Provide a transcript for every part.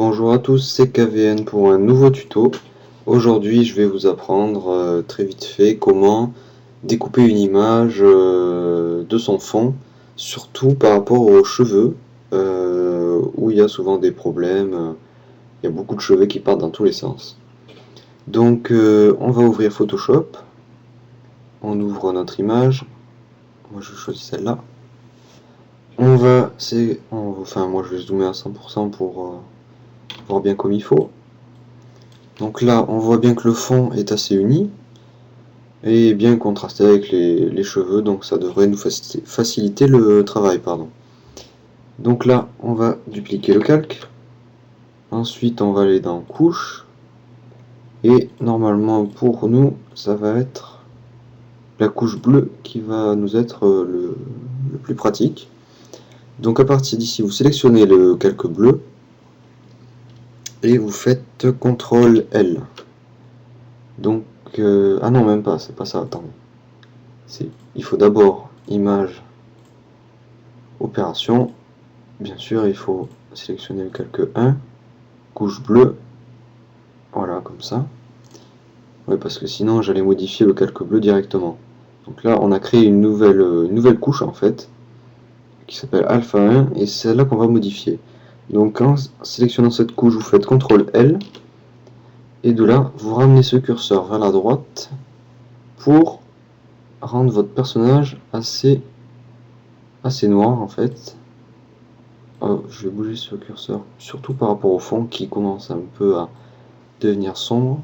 Bonjour à tous, c'est KVN pour un nouveau tuto. Aujourd'hui je vais vous apprendre très vite fait comment découper une image de son fond, surtout par rapport aux cheveux, où il y a souvent des problèmes, il y a beaucoup de cheveux qui partent dans tous les sens. Donc on va ouvrir Photoshop, on ouvre notre image, moi je choisis celle-là. Moi je vais zoomer à 100% pour voir bien comme il faut. Donc là, on voit bien que le fond est assez uni et bien contrasté avec les cheveux, donc ça devrait nous faciliter le travail. Donc là, on va dupliquer le calque. Ensuite, on va aller dans Couche. Et normalement, pour nous, ça va être la couche bleue qui va nous être le plus pratique. Donc à partir d'ici, vous sélectionnez le calque bleu et vous faites CTRL L. Donc, ah non, même pas, c'est pas ça, attends. Il faut d'abord image, opération. Bien sûr, il faut sélectionner le calque 1, couche bleue. Voilà, comme ça. Ouais, parce que sinon, j'allais modifier le calque bleu directement. Donc là, on a créé une nouvelle couche en fait, qui s'appelle alpha 1, et c'est celle-là qu'on va modifier. Donc en sélectionnant cette couche, vous faites CTRL L, et de là, vous ramenez ce curseur vers la droite pour rendre votre personnage assez noir en fait. Oh, je vais bouger ce curseur, surtout par rapport au fond qui commence un peu à devenir sombre.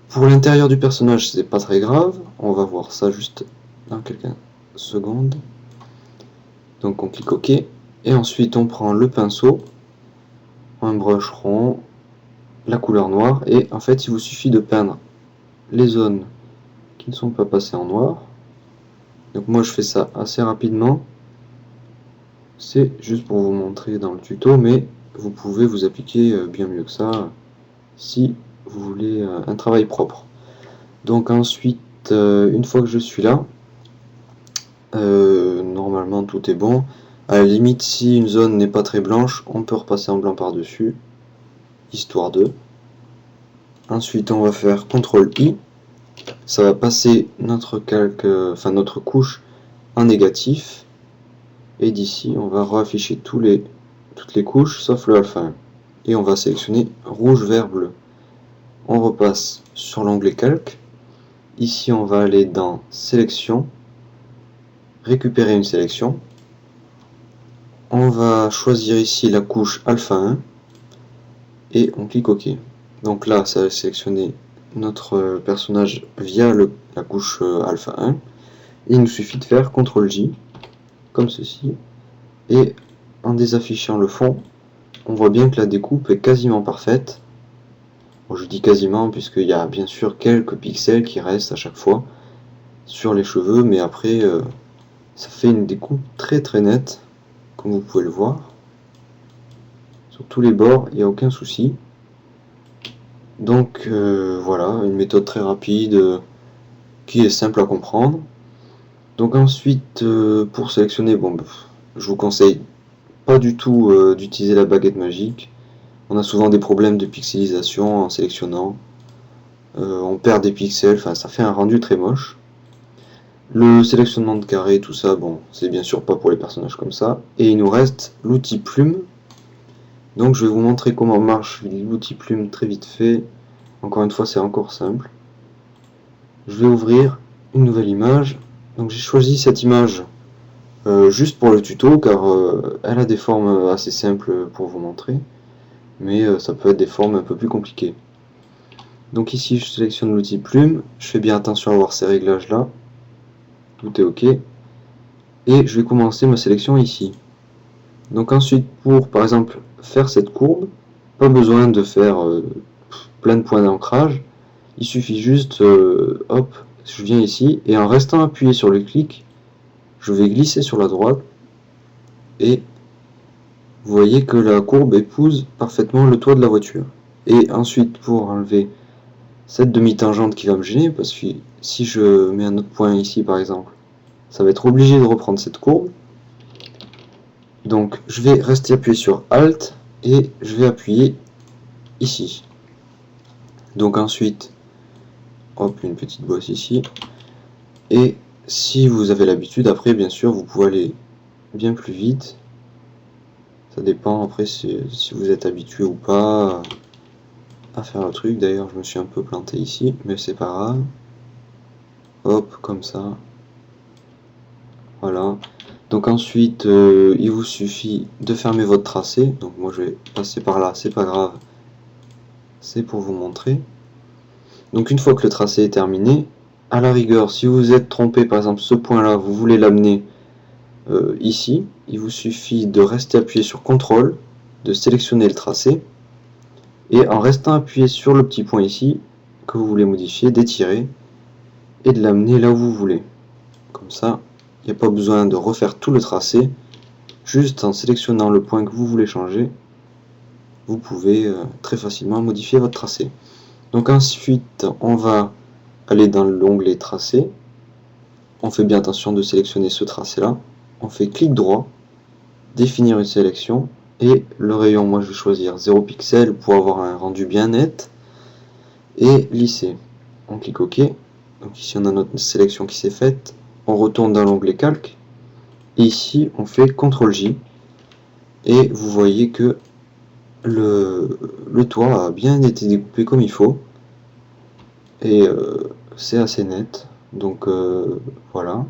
Pour l'intérieur du personnage, c'est pas très grave, on va voir ça juste dans quelques secondes. Donc on clique OK, et ensuite on prend le pinceau, un brush rond, la couleur noire, et en fait il vous suffit de peindre les zones qui ne sont pas passées en noir. Donc moi je fais ça assez rapidement, c'est juste pour vous montrer dans le tuto, mais vous pouvez vous appliquer bien mieux que ça si vous voulez un travail propre. Donc ensuite, une fois que je suis là, normalement tout est bon. À la limite, si une zone n'est pas très blanche, on peut repasser en blanc par-dessus, histoire de. Ensuite, on va faire CTRL I. Ça va passer notre calque, notre couche en négatif. Et d'ici, on va réafficher toutes les couches, sauf le alpha 1. Et on va sélectionner rouge, vert, bleu. On repasse sur l'onglet calque. Ici, on va aller dans sélection, récupérer une sélection. On va choisir ici la couche alpha 1 et on clique OK. Donc là, ça va sélectionner notre personnage via la couche alpha 1. Il nous suffit de faire CTRL J, comme ceci. Et en désaffichant le fond, on voit bien que la découpe est quasiment parfaite. Bon, je dis quasiment puisqu'il y a bien sûr quelques pixels qui restent à chaque fois sur les cheveux, mais après ça fait une découpe très très nette, comme vous pouvez le voir. Sur tous les bords, il n'y a aucun souci. Donc voilà, une méthode très rapide qui est simple à comprendre. Donc ensuite, pour sélectionner, je vous conseille pas du tout d'utiliser la baguette magique. On a souvent des problèmes de pixelisation en sélectionnant. On perd des pixels, ça fait un rendu très moche. Le sélectionnement de carré, tout ça, bon, c'est bien sûr pas pour les personnages comme ça. Et il nous reste l'outil plume. Donc je vais vous montrer comment marche l'outil plume très vite fait. Encore une fois, c'est encore simple. Je vais ouvrir une nouvelle image. Donc j'ai choisi cette image juste pour le tuto, car elle a des formes assez simples pour vous montrer. Mais ça peut être des formes un peu plus compliquées. Donc ici, je sélectionne l'outil plume. Je fais bien attention à voir ces réglages là. Tout est OK. Et je vais commencer ma sélection ici. Donc ensuite, pour par exemple faire cette courbe, pas besoin de faire plein de points d'ancrage. Il suffit juste, hop, je viens ici, et en restant appuyé sur le clic, je vais glisser sur la droite, et vous voyez que la courbe épouse parfaitement le toit de la voiture. Et ensuite, pour enlever cette demi-tangente qui va me gêner, parce que si je mets un autre point ici par exemple, ça va être obligé de reprendre cette courbe. Donc je vais rester appuyé sur Alt et je vais appuyer ici. Donc ensuite, hop, une petite bosse ici, et si vous avez l'habitude, après bien sûr vous pouvez aller bien plus vite. Ça dépend après si vous êtes habitué ou pas à faire le truc. D'ailleurs je me suis un peu planté ici, mais c'est pas grave. Hop, comme ça. Voilà. Donc ensuite, il vous suffit de fermer votre tracé. Donc moi je vais passer par là, c'est pas grave. C'est pour vous montrer. Donc une fois que le tracé est terminé, à la rigueur, si vous êtes trompé, par exemple ce point-là, vous voulez l'amener ici, il vous suffit de rester appuyé sur CTRL, de sélectionner le tracé, et en restant appuyé sur le petit point ici, que vous voulez modifier, d'étirer, et de l'amener là où vous voulez. Comme ça, il n'y a pas besoin de refaire tout le tracé, juste en sélectionnant le point que vous voulez changer, vous pouvez très facilement modifier votre tracé. Donc ensuite, on va aller dans l'onglet tracé, on fait bien attention de sélectionner ce tracé là, on fait clic droit, définir une sélection, et le rayon, moi je vais choisir 0 pixel pour avoir un rendu bien net, et lisser. On clique OK, donc ici on a notre sélection qui s'est faite, on retourne dans l'onglet calque, et ici on fait CTRL J, et vous voyez que le toit a bien été découpé comme il faut, et c'est assez net, donc voilà.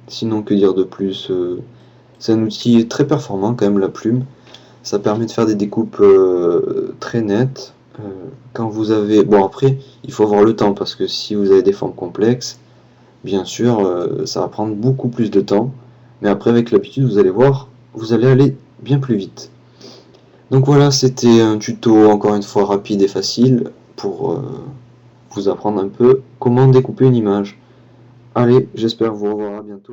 Sinon que dire de plus, c'est un outil très performant quand même, la plume. Ça permet de faire des découpes très nettes. Quand vous avez... Bon après, il faut avoir le temps, parce que si vous avez des formes complexes, bien sûr, ça va prendre beaucoup plus de temps. Mais après, avec l'habitude, vous allez voir, vous allez aller bien plus vite. Donc voilà, c'était un tuto, encore une fois, rapide et facile, pour vous apprendre un peu comment découper une image. Allez, j'espère vous revoir à bientôt.